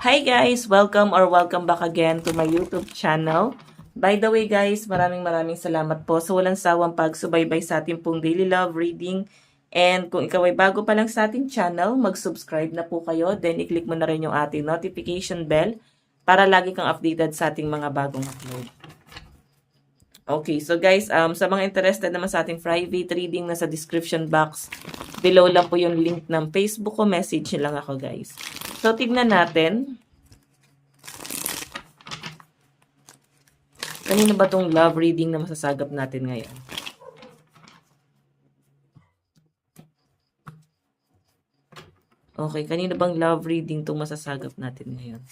Hi guys! Welcome back again to my YouTube channel. By the way guys, maraming salamat po sa walang sawang pagsubaybay sa ating pong daily love reading. And kung ikaw ay bago pa lang sa ating channel, mag-subscribe na po kayo. Then i-click mo na rin yung ating notification bell para lagi kang updated sa ating mga bagong upload. Okay, so guys, sa mga interested naman sa ating private reading, nasa description box below lang po yung link ng Facebook ko. Message nyo lang ako guys. So, tignan natin. Kanino ba tong love reading na masasagap natin ngayon? Okay, kanino bang love reading tong masasagap natin ngayon?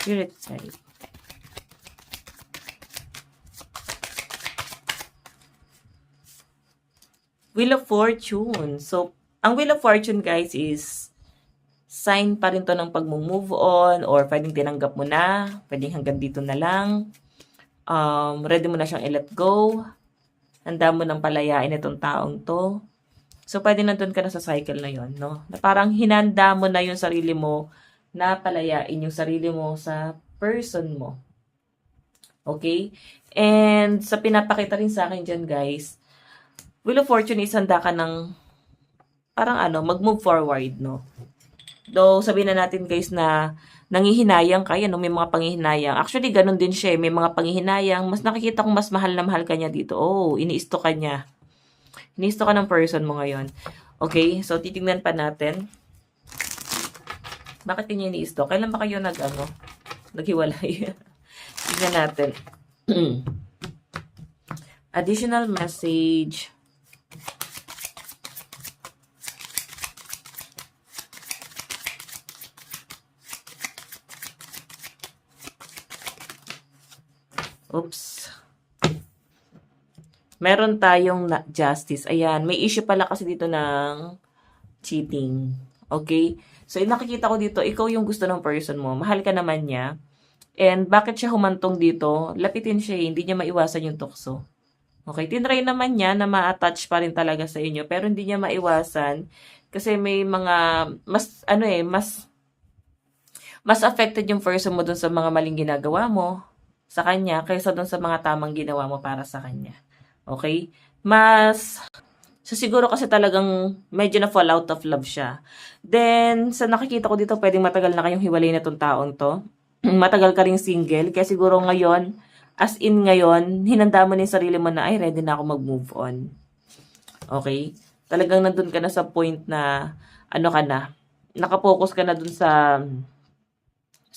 Spirit guide. Wheel of Fortune. So, ang Wheel of Fortune guys is sign pa rin to ng pag-move on or pwedeng tinanggap mo na, pwedeng hanggang dito na lang. Ready mo na siyang i-let go. Handa mo nang palayain itong taong to. So, pwede nandun ka na sa cycle na yon, no? Na parang hinanda mo na yung sarili mo na palayain yung sarili mo sa person mo. Okay? And sa pinapakita rin sa akin dyan, guys, Wheel of Fortune is handa ka ng parang mag-move forward, no? Though, sabihin na natin, guys, na nangihinayang ka, yan, no? May mga panghihinayang. Actually, ganun din siya, may mga panghihinayang. Mas nakikita kong mas mahal na mahal ka niya dito. Oh, iniisto ka niya. Iniisto ka ng person mo ngayon. Okay? So, titingnan pa natin. Bakit niya iniisto? Kailan ba kayo naghiwalay? Tignan natin. Additional message. Oops. Meron tayong justice. Ayan, may issue pala kasi dito ng cheating. Okay? So, nakikita ko dito, ikaw yung gusto ng person mo. Mahal ka naman niya. And bakit siya humantong dito? Lapitin siya, hindi niya maiwasan yung tukso. Okay? Tinry naman niya na ma-attach pa rin talaga sa inyo. Pero hindi niya maiwasan. Kasi may mga, mas affected yung person mo dun sa mga maling ginagawa mo sa kanya kaysa dun sa mga tamang ginawa mo para sa kanya. Okay? So, siguro kasi talagang medyo na fall out of love siya. Then, sa nakikita ko dito, pwedeng matagal na kayong hiwalay na tong taong to. Matagal ka ring single. Kaya siguro ngayon, as in ngayon, hinanda mo na yung sarili mo na, ay, ready na ako mag-move on. Okay? Talagang nandun ka na sa point na, nakapokus ka na dun sa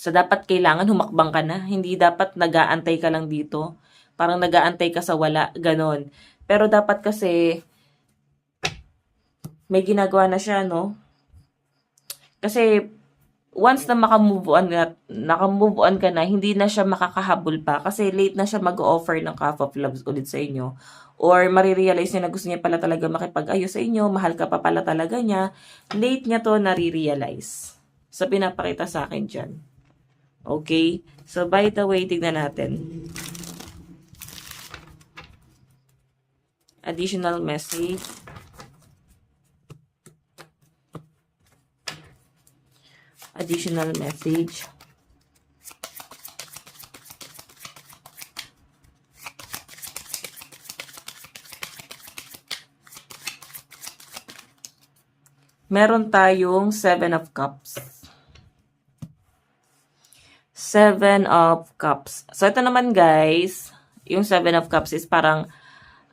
dapat kailangan humakbang ka na. Hindi dapat nag-aantay ka lang dito. Parang nag-aantay ka sa wala, ganon. Pero dapat kasi, may ginagawa na siya, no? Kasi, once na naka-move on ka na, hindi na siya makakahabol pa. Kasi late na siya mag-offer ng cup of love ulit sa inyo. Or marirealize niya na gusto niya pala talaga makipag-ayos sa inyo, mahal ka pa pala talaga niya. Late niya to nare-realize. So, pinapakita sa akin dyan. Okay? So, by the way, tignan natin. Additional message. Additional message. Meron tayong 7 of Cups. 7 of Cups. So, ito naman guys, yung 7 of Cups is parang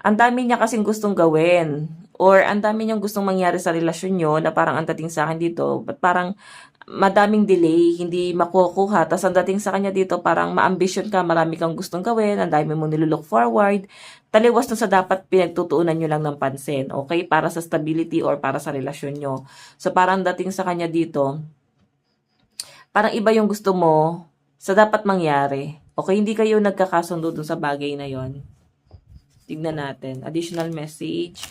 ang dami niya kasing gustong gawin. Or ang dami niyang gustong mangyari sa relasyon nyo na parang ang dating sa akin dito, but parang madaming delay, hindi makukuha. Tapos ang dating sa kanya dito, parang ma-ambition ka, marami kang gustong gawin, ang dami mong nilulook forward. Taliwas na sa dapat pinagtutuunan nyo lang ng pansin, okay? Para sa stability or para sa relasyon nyo. So parang dating sa kanya dito, parang iba yung gusto mo sa dapat mangyari. Okay, hindi kayo nagkakasundo dun sa bagay na yon. Tignan natin. Additional message.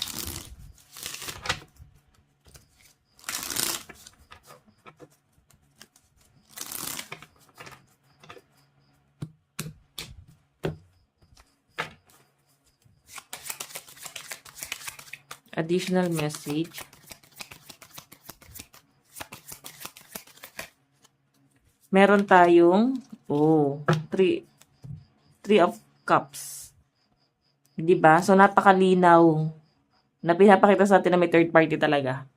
Additional message. Meron tayong, three of cups. Diba? So, napakalinaw na pinapakita sa atin na may third party talaga.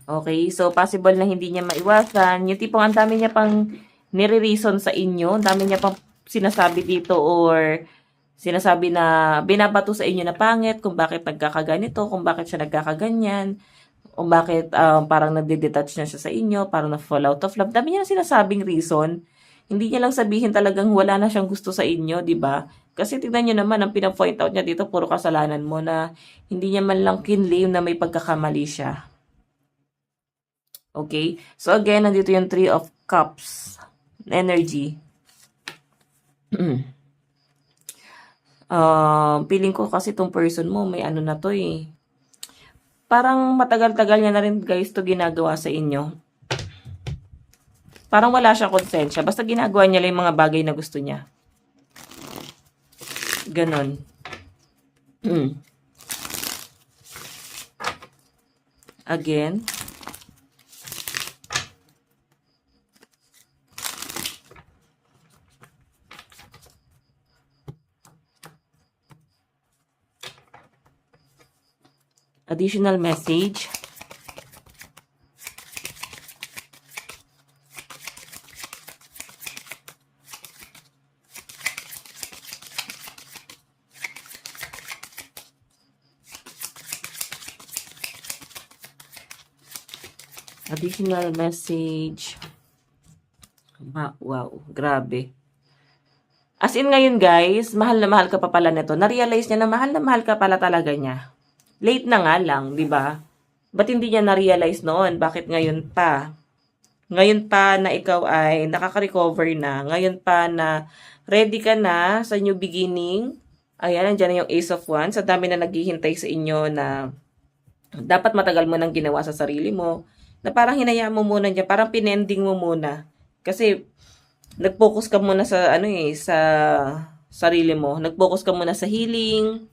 Okay? So, possible na hindi niya maiwasan. Yung tipong ang dami niya pang nire-reason sa inyo. Ang dami niya pang sinasabi dito or sinasabi na binabato sa inyo na pangit, kung bakit nagkakaganito, kung bakit siya nagkakaganyan, kung bakit parang nagde-detach na siya sa inyo, parang na-fall out of love. Dami niya na sinasabing reason. Hindi niya lang sabihin talagang wala na siyang gusto sa inyo, di ba? Kasi tignan niyo naman, ang pina-point out niya dito, puro kasalanan mo na hindi niya man lang kinlaim na may pagkakamali siya. Okay? So again, nandito yung Three of Cups. Energy. Feeling ko kasi tong person mo, may ano na to eh. Parang matagal-tagal niya na rin guys to ginagawa sa inyo. Parang wala siya konsensya. Basta ginagawa niya lang yung mga bagay na gusto niya. Ganon. Again. Additional message. Additional message. Wow, grabe. As in ngayon guys, mahal na mahal ka pa pala nito. Na-realize niya na mahal ka pala talaga niya. Late na nga lang, di ba? Ba't hindi niya na-realize noon? Bakit ngayon pa? Ngayon pa na ikaw ay nakaka-recover na. Ngayon pa na ready ka na sa new beginning. Ayan, nandiyan na yung Ace of Wands. Sa dami na naghihintay sa inyo na dapat matagal mo nang ginawa sa sarili mo. Na parang hinayaan mo muna dyan. Parang pinending mo muna. Kasi nag-focus ka muna sa sa sarili mo. Nag-focus ka muna sa healing.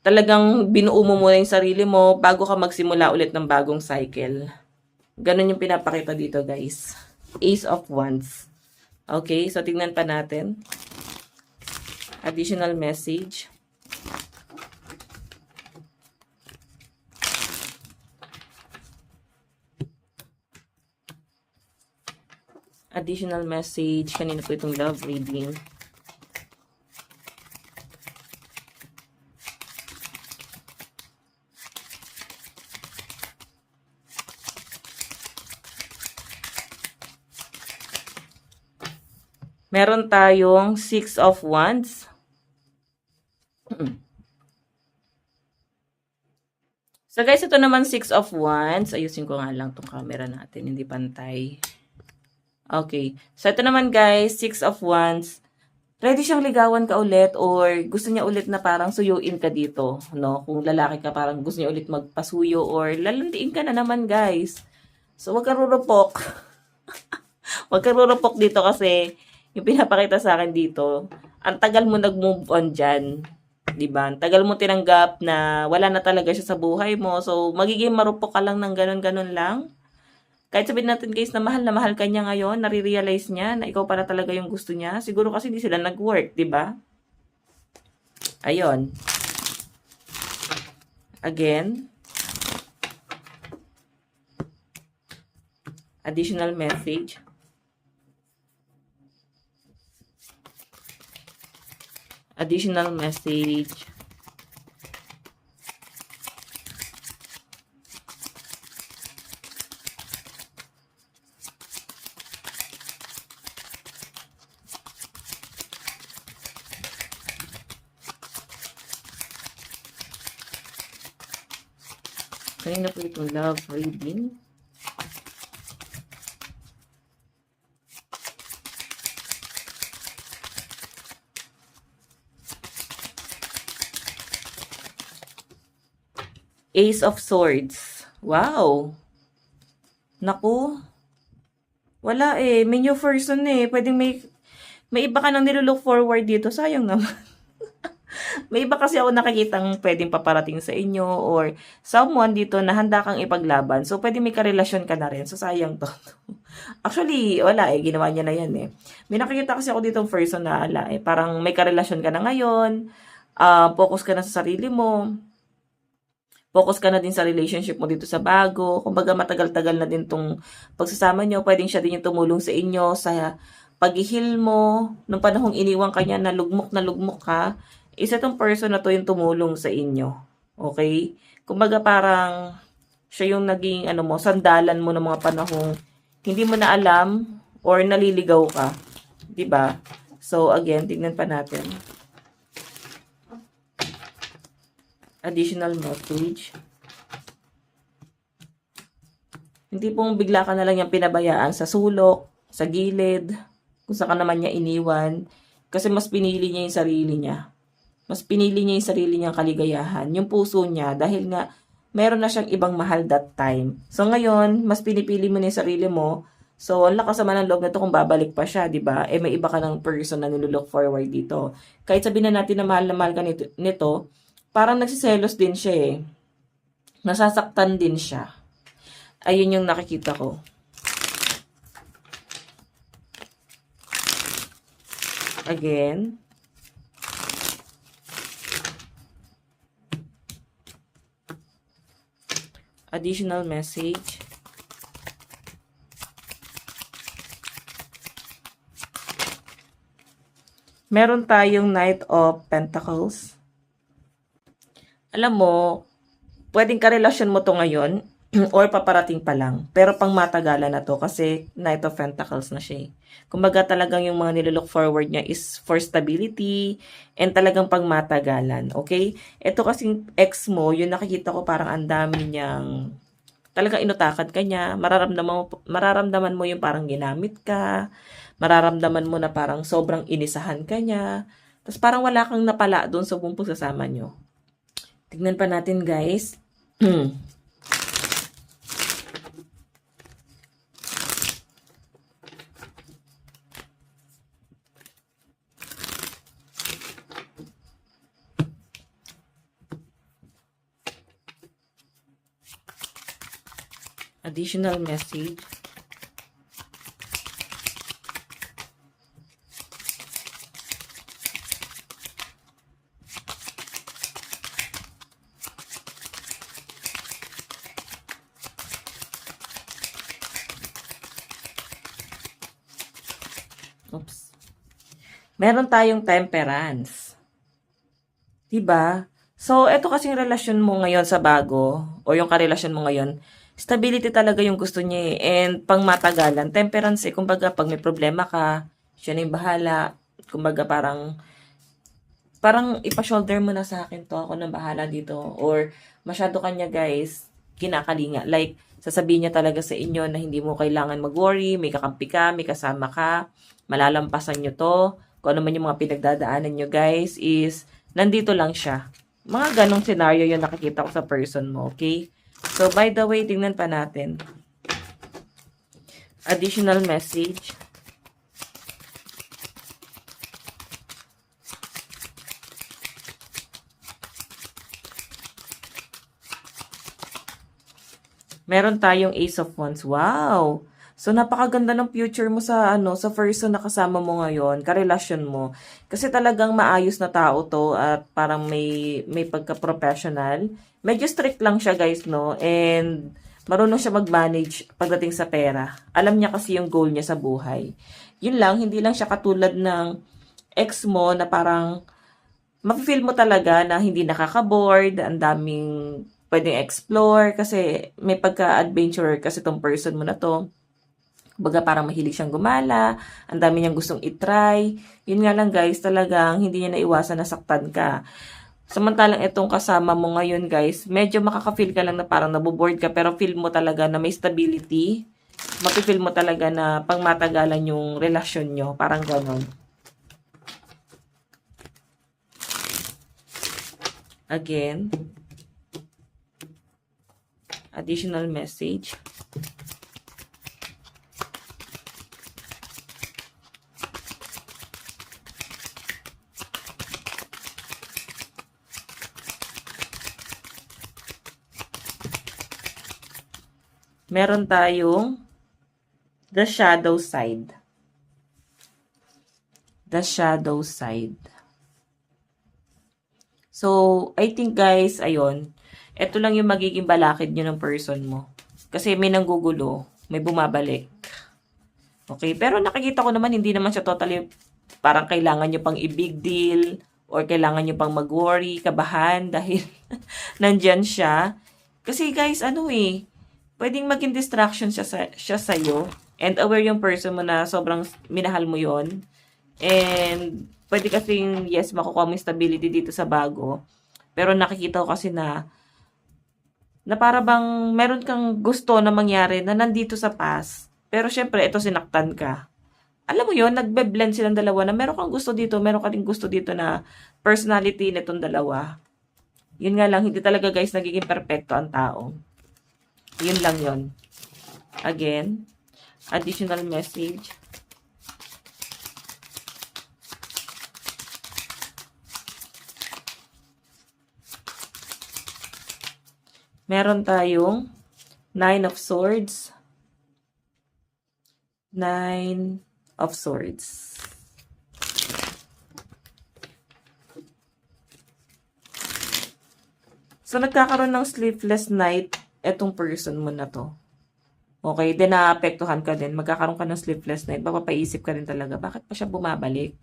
Talagang binuo mo muna yung sarili mo bago ka magsimula ulit ng bagong cycle. Ganon yung pinapakita dito, guys. Ace of Wands. Okay, so tingnan pa natin. Additional message. Additional message. Kanina po itong love reading. Meron tayong Six of Wands. So guys, ito naman Six of Wands. Ayusin ko nga lang tong camera natin. Hindi pantay. Okay. So ito naman guys, Six of Wands. Ready siyang ligawan ka ulit or gusto niya ulit na parang suyuin ka dito. No? Kung lalaki ka, parang gusto niya ulit magpasuyo or lalandiin ka na naman guys. So wag ka rurupok. Wag ka rurupok dito kasi yung pinapakita sa akin dito, ang tagal mo nag-move on dyan. Diba? Ang tagal mo tinanggap na wala na talaga siya sa buhay mo. So, magiging marupok ka lang ng ganun-ganun lang. Kahit sabihin natin guys na mahal ka niya ngayon, nare-realize niya na ikaw para talaga yung gusto niya. Siguro kasi hindi sila nag-work, diba? Ayun. Again. Additional message. Additional message. Kanina po itong love reading. Ace of Swords. Wow. Naku. Wala eh. May new person eh. Pwedeng may iba ka nang nilook forward dito. Sayang naman. May iba kasi ako nakikitang pwedeng paparating sa inyo or someone dito na handa kang ipaglaban. So, pwede may karelasyon ka na rin. So, sayang to. Actually, wala eh. Ginawa niya na yan eh. May nakikita kasi ako dito person na ala eh. Parang may karelasyon ka na ngayon. Focus ka na sa sarili mo. Focus ka na din sa relationship mo dito sa bago. Kumbaga matagal-tagal na din tong pagsasama nyo. Pwedeng siya din yung tumulong sa inyo sa pag-heal mo. Nung panahong iniwan ka niya na lugmok ka, isa tong person na to yung tumulong sa inyo. Okay? Kumbaga parang siya yung naging sandalan mo ng mga panahong hindi mo na alam or naliligaw ka. 'Di ba? So again, tignan pa natin. Additional message. Hindi pong bigla ka na lang yung pinabayaan sa sulok, sa gilid, kung saan ka naman niya iniwan. Kasi mas pinili niya yung sarili niya. Mas pinili niya yung sarili niyang kaligayahan, yung puso niya, dahil nga meron na siyang ibang mahal that time. So ngayon, mas pinipili mo na yung sarili mo. So, ang lakas naman ng loob na to kung babalik pa siya, di ba? Eh, may iba ka ng person na nilook forward dito. Kahit sabihin na natin na mahal ka nito, parang nagsiselos din siya eh. Nasasaktan din siya. Ayun yung nakikita ko. Again. Additional message. Meron tayong Knight of Pentacles. Alam mo, pwedeng karelasyon mo to ngayon or paparating pa lang. Pero pang matagalan na to kasi Knight of Pentacles na siya. Kumbaga talagang yung mga nilook forward niya is for stability and talagang pang matagalan. Okay? Ito kasing ex mo, yung nakikita ko parang ang dami niyang talagang inutakad ka niya. Mararamdaman mo yung parang ginamit ka. Mararamdaman mo na parang sobrang inisahan ka niya. Tapos parang wala kang napala doon sa buong pagsasama nyo. Tignan pa natin guys. Additional message. Oops. Meron tayong temperance. Diba? So, eto kasing relasyon mo ngayon sa bago, o yung karelasyon mo ngayon, stability talaga yung gusto niya eh. And pang matagalan, temperance eh, kumbaga pag may problema ka, siya na yung bahala. Kumbaga parang ipa-shoulder mo na sa akin to, ako nang bahala dito. Or masyado kanya guys, kinakalinga. Like, sasabihin niya talaga sa inyo na hindi mo kailangan mag-worry, may kakampi ka, may kasama ka, malalampasan nyo to. Kung ano man yung mga pinagdadaanan nyo guys is, nandito lang siya. Mga ganong scenario yung nakikita ko sa person mo, okay? So, by the way, tingnan pa natin. Additional message. Meron tayong Ace of Wands. Wow! So, napakaganda ng future mo sa, sa person na kasama mo ngayon, karelasyon mo. Kasi talagang maayos na tao to at parang may pagka-professional. Medyo strict lang siya, guys, no? And marunong siya mag-manage pagdating sa pera. Alam niya kasi yung goal niya sa buhay. Yun lang, hindi lang siya katulad ng ex mo na parang mafe-feel mo talaga na hindi nakaka-bored, ang daming pwedeng explore kasi may pagka-adventure kasi tong person mo na to. Baga parang mahilig siyang gumala, ang dami niyang gustong itry. Yun nga lang guys, talagang hindi niya naiwasan na saktan ka. Samantalang itong kasama mo ngayon guys, medyo makaka-feel ka lang na parang naboboard ka, pero feel mo talaga na may stability. Mafe-feel mo talaga na pang matagalan yung relasyon nyo. Parang ganon. Again. Additional message. Meron tayong the shadow side. The shadow side. So, I think guys, ayun, ito lang yung magiging balakid nyo ng person mo. Kasi may nanggugulo, may bumabalik. Okay, pero nakikita ko naman, hindi naman siya totally parang kailangan nyo pang i-big deal or kailangan nyo pang mag-worry, kabahan dahil nandyan siya. Kasi guys, ano pwedeng maging distraction siya sa'yo. And aware yung person mo na sobrang minahal mo yon. And pwede kasing, yes, makukuha mo yung stability dito sa bago. Pero nakikita ko kasi na para bang meron kang gusto na mangyari na nandito sa past. Pero syempre, ito sinaktan ka. Alam mo yon, nagbe-blend silang dalawa na meron kang gusto dito, meron ka rin gusto dito na personality nitong dalawa. Yun nga lang, hindi talaga guys nagiging perfecto ang tao. Yun lang yon. Again, additional message. Meron tayong 9 of Swords. 9 of Swords. So, nagkakaroon ng sleepless night etong person mo na to. Okay, then naapektuhan ka din. Magkakaroon ka ng sleepless night. Mapapaisip ka rin talaga, bakit pa siya bumabalik?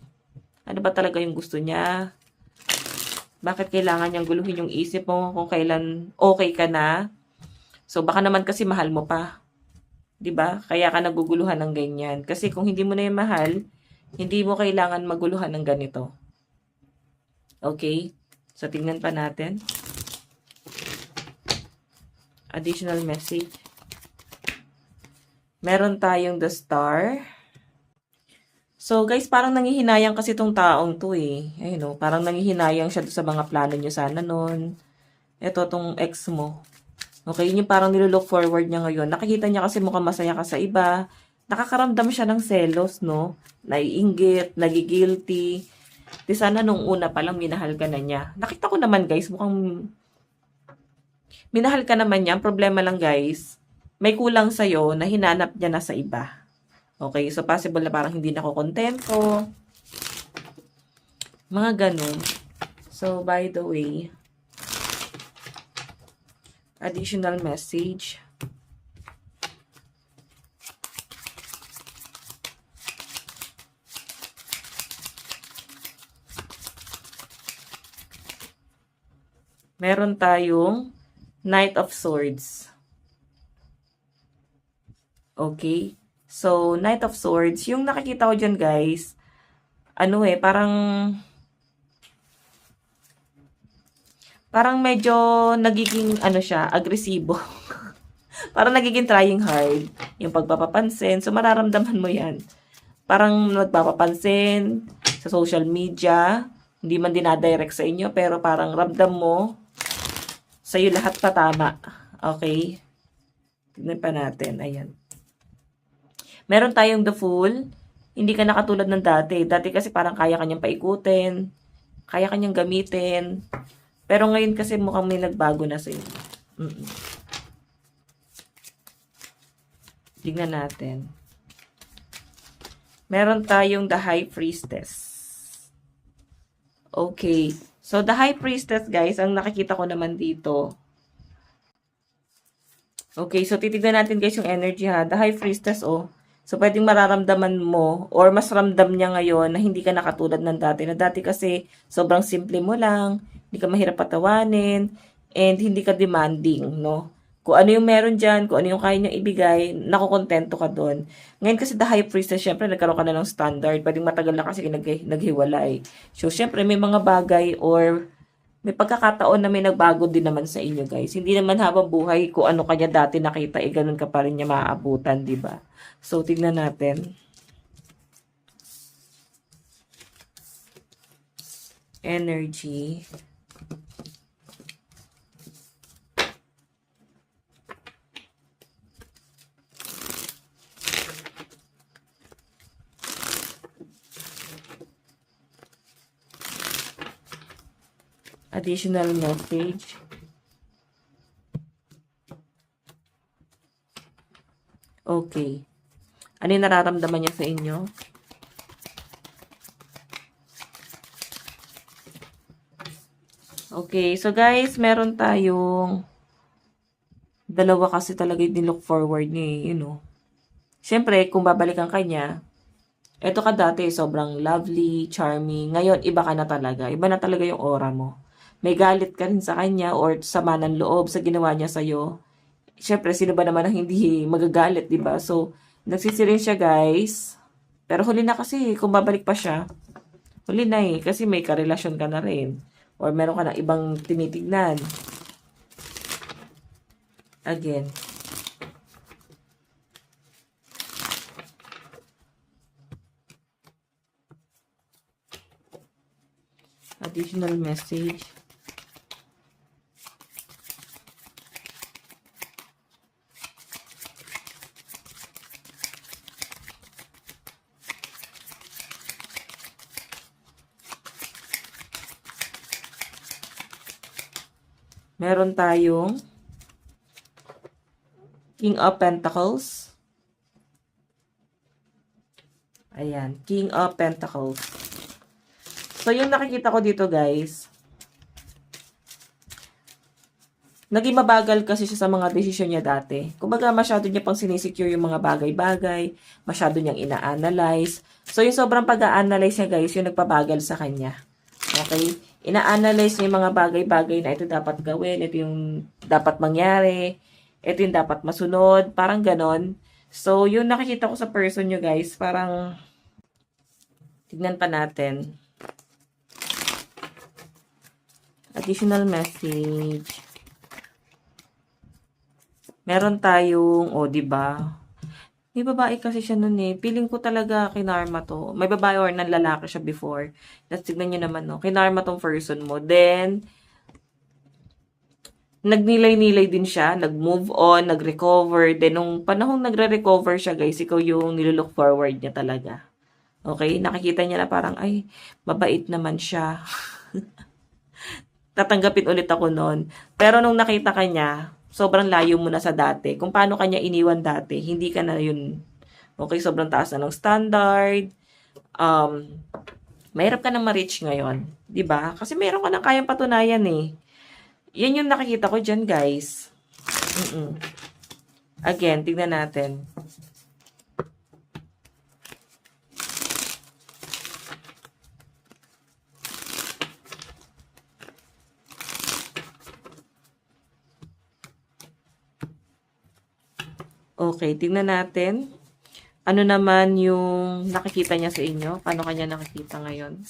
Ano ba talaga yung gusto niya? Bakit kailangan niyang guluhin yung isip mo kung kailan okay ka na? So, baka naman kasi mahal mo pa. 'Di ba? Kaya ka naguguluhan ng ganyan. Kasi kung hindi mo na yung mahal, hindi mo kailangan maguluhan ng ganito. Okay? So, tingnan pa natin. Additional message. Meron tayong the Star. So, guys, parang nangihinayang kasi itong taong to Ayun parang nangihinayang siya sa mga plano nyo sana nun. Ito, tong ex mo. Okay, yun yung parang nilook forward niya ngayon. Nakikita niya kasi mukhang masaya ka sa iba. Nakakaramdam siya ng selos, no? Naiinggit, nagigilty. Di sana nung una pa lang minahal ka na niya. Nakita ko naman guys, mukhang minahal ka naman niya. Ang problema lang guys, may kulang sa'yo na hinanap niya na sa iba. Okay, so possible na parang hindi na ako kontento. Mga ganun. So, by the way, additional message. Meron tayong Knight of Swords. Okay? So, Knight of Swords, yung nakikita ko dyan guys, parang medyo nagiging siya, agresibo. Parang nagiging trying hard yung pagpapapansin. So, mararamdaman mo yan. Parang nagpapapansin sa social media, hindi man dinadirect sa inyo, pero parang ramdam mo, sa'yo lahat patama. Okay? Tignan pa natin. Ayan. Meron tayong the Fool. Hindi ka na katulad ng dati. Dati kasi parang kaya kanyang paikutin, kaya kanyang gamitin. Pero ngayon kasi mukhang may nagbago na sa'yo. Tignan natin. Meron tayong the High Priestess. Okay. So, the High Priestess, guys, ang nakikita ko naman dito. Okay, so titignan natin guys yung energy ha. The High Priestess, So, pwedeng mararamdaman mo or mas ramdam niya ngayon na hindi ka nakatulad ng dati. Na dati kasi sobrang simple mo lang, hindi ka mahirap patawanin, and hindi ka demanding, no? Kung ano yung meron dyan, kung ano yung kaya niyang ibigay, nakukontento ka doon. Ngayon kasi the High Priestess, syempre nagkaroon ka na ng standard. Pwedeng matagal na kasi naghiwalay. So, syempre may mga bagay or may pagkakataon na may nagbago din naman sa inyo, guys. Hindi naman habang buhay kung ano kanya dati nakita, ganun ka pa rin niya maaabutan, di ba? So, tignan natin. Energy. Additional message. Okay. Ano yung nararamdaman niya sa inyo? Okay. So, guys, meron tayong dalawa kasi talaga yung look forward niya eh, you know. Siyempre, kung babalikan ka niya, eto ka dati, sobrang lovely, charming. Ngayon, iba ka na talaga. Iba na talaga yung aura mo. May galit ka rin sa kanya or sama ng loob sa ginawa niya sa'yo. Siyempre, sino ba naman ang hindi magagalit, di ba? So, nagsisirin siya, guys. Pero huli na kasi, kung babalik pa siya, huli na eh. Kasi may karelasyon ka na rin. Or meron ka na ibang tinitignan. Again. Additional message. Meron tayong King of Pentacles. Ayan, King of Pentacles. So, yung nakikita ko dito, guys, naging mabagal kasi siya sa mga desisyon niya dati. Kumbaga, masyado niya pang sinisecure yung mga bagay-bagay, masyado niyang ina-analyze. So, yung sobrang pag-a-analyze niya, guys, yung nagpabagal sa kanya. Okay? Ina-analyze niya yung mga bagay-bagay na ito dapat gawin, ito yung dapat mangyari, ito yung dapat masunod, parang ganon. So, yung nakikita ko sa person nyo, guys, parang, tignan pa natin. Additional message. Meron tayong, oh, 'di ba? May babae kasi siya noon eh. Feeling ko talaga kinarma to. May babae or nang lalaki siya before. Tapos tignan niyo naman, no. Kinarma tong person mo. Then, nagnilay-nilay din siya. Nag-move on, nag-recover. Then, nung panahong nagre-recover siya, guys, ikaw yung nilook forward niya talaga. Okay? Nakikita niya na parang, ay, mabait naman siya. Tatanggapin ulit ako noon. Pero nung nakita ka niya, sobrang layo mo na sa dati. Kung paano kanya iniwan dati, hindi ka na yun. Okay, sobrang taas na ng standard. Mahirap ka na ma-reach ngayon. 'Di ba? Kasi meron ka na kayang patunayan eh. Yan yung nakikita ko dyan, guys. Again, tignan natin. Okay, tignan natin. Ano naman yung nakikita niya sa inyo? Paano kanya nakikita ngayon?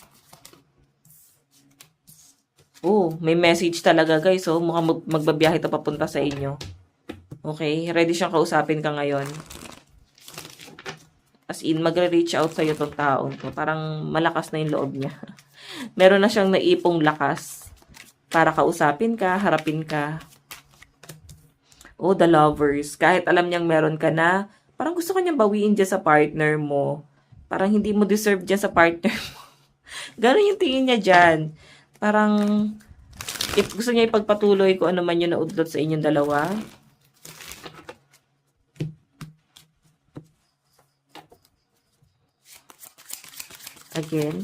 Oh, may message talaga, guys. Oh, mukhang magbabiyahe ito papunta sa inyo. Okay, ready siyang kausapin ka ngayon. As in, magre-reach out sa'yo tong taon to. Parang malakas na yung loob niya. Meron na siyang naipong lakas para kausapin ka, harapin ka. Oh, the lovers. Kahit alam niyang meron ka na, parang gusto kanyang bawiin dyan sa partner mo. Parang hindi mo deserve dyan sa partner mo. Ganon yung tingin niya dyan. Parang, if gusto niya ipagpatuloy kung ano man yung naudlot sa inyong dalawa. Again.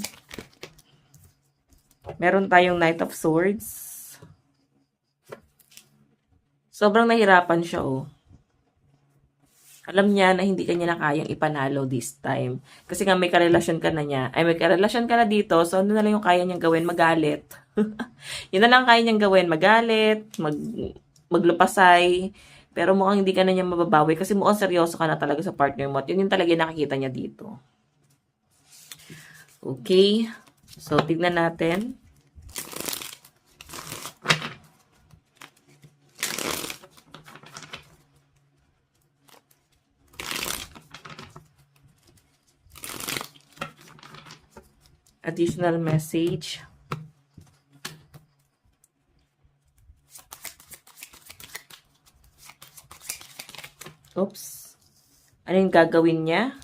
Meron tayong Knight of Swords. Sobrang nahirapan siya, oh. Alam niya na hindi kanya na kayang ipanalo this time. Kasi nga may karelasyon ka na niya. Ay, may karelasyon ka na dito. So, ano na lang yung kaya niyang gawin? Magalit. Yun na lang kaya niyang gawin. Magalit. Maglupasay. Pero mukhang hindi ka na niya mababawi. Kasi mukhang seryoso ka na talaga sa partner mo. At yun yung talaga nakikita niya dito. Okay. So, tignan natin. Additional message. Oops. Ano yung gagawin niya?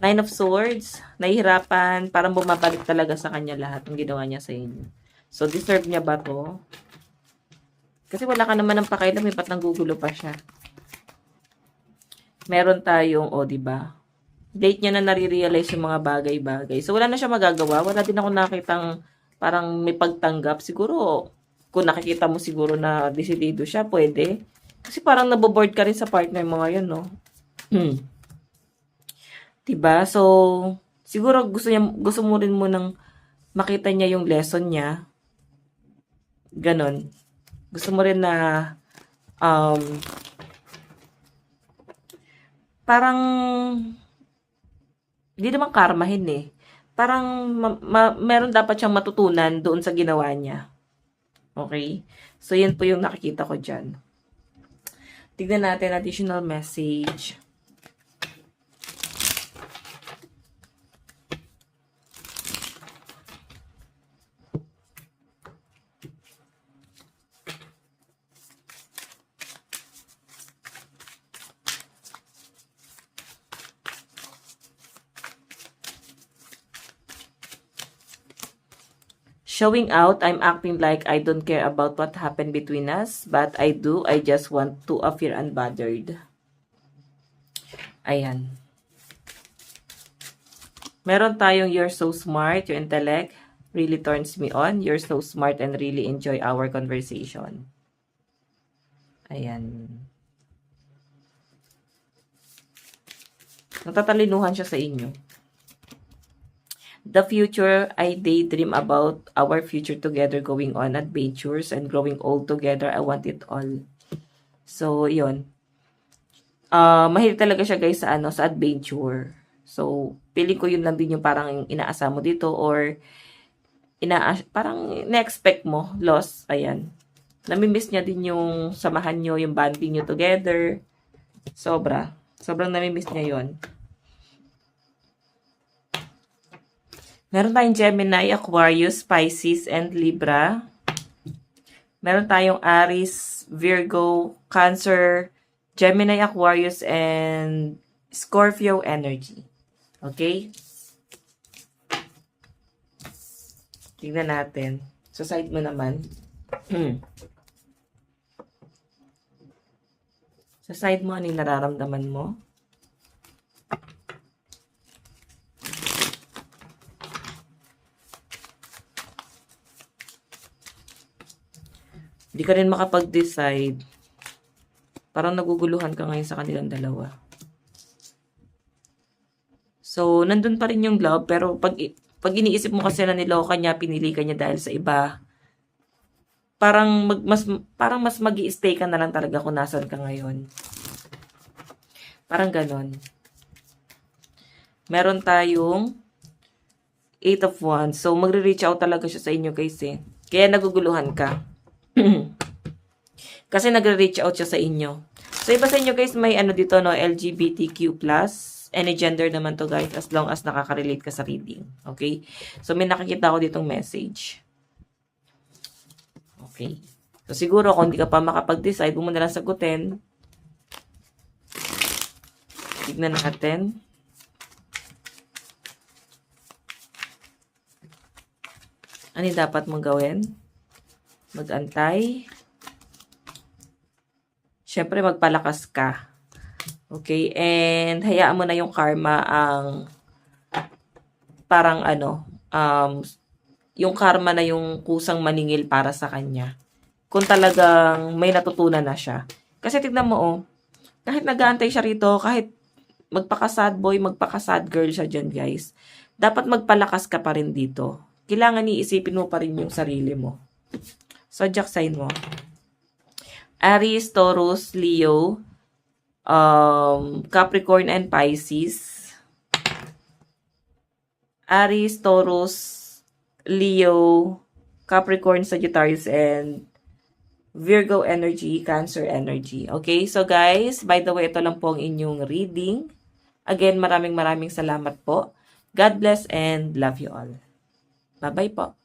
Nine of Swords. Nahihirapan. Parang bumabalik talaga sa kanya lahat ng ginawa niya sa inyo. So, deserve niya ba to? Kasi wala ka naman ng pakialam, ba't nanggugulo pa siya? Meron tayong, diba? Date niya na nare-realize yung mga bagay-bagay. So, wala na siya magagawa. Wala din ako nakitang parang may pagtanggap. Siguro, kung nakikita mo siguro na desidido siya, pwede. Kasi parang naboboard ka rin sa partner mo ngayon, no? Diba? So, siguro gusto mo rin mo nang makita niya yung lesson niya. Ganon. Gusto mo rin na parang hindi naman karmahin eh. Parang meron dapat siyang matutunan doon sa ginawa niya. Okay? So, yan po yung nakikita ko dyan. Tignan natin additional message. Showing out, I'm acting like I don't care about what happened between us, but I do. I just want to appear unbothered. Ayan. Meron tayong you're so smart, your intellect really turns me on. You're so smart and really enjoy our conversation. Ayan. Natatalinuhan siya sa inyo. The future, I daydream about our future together, going on adventures and growing old together. I want it all. So, yun. Mahilig talaga siya guys sa sa adventure. So, feeling ko yun lang din yung parang inaasa mo dito or parang na-expect mo, loss. Ayan. Namimiss niya din yung samahan nyo, yung bonding nyo together. Sobrang namimiss niya yun. Meron tayong Gemini, Aquarius, Pisces, and Libra. Meron tayong Aries, Virgo, Cancer, Gemini, Aquarius, and Scorpio energy. Okay? Tignan natin. Sa side mo naman. Sa side mo, ano yung nararamdaman mo? Hindi ka rin makapag-decide. Parang naguguluhan ka ngayon sa kanilang dalawa. So, nandun pa rin yung love, pero pag iniisip mo kasi na niloka niya, pinili ka niya dahil sa iba, parang mas magi-stay ka na lang talaga kung nasan ka ngayon. Parang ganon. Meron tayong 8 of Wands. So, magre-reach out talaga siya sa inyo guys eh. Kaya naguguluhan ka. Kasi nagre-reach out siya sa inyo. So, iba sa inyo guys, may dito, no, LGBTQ+. Any gender naman to guys, as long as nakaka-relate ka sa reading. Okay? So, may nakikita ko ditong message. Okay. So, siguro, kung hindi ka pa makapag-decide, huwag mo na lang sagutin. Tignan natin. Ano dapat mong gawin? Mag-antay. Syempre, magpalakas ka. Okay? And, hayaan mo na yung karma ang parang yung karma na yung kusang maningil para sa kanya. Kung talagang may natutunan na siya. Kasi tignan mo, kahit nag-aantay siya rito, kahit magpaka-sad boy, magpaka-sad girl siya dyan, guys. Dapat magpalakas ka pa rin dito. Kailangan iisipin mo pa rin yung sarili mo. Zodiac sign mo. Aries, Taurus, Leo, Capricorn, and Pisces. Aries, Taurus, Leo, Capricorn, Sagittarius, and Virgo energy, Cancer energy. Okay? So guys, by the way, ito lang po ang inyong reading. Again, maraming salamat po. God bless and love you all. Bye-bye po.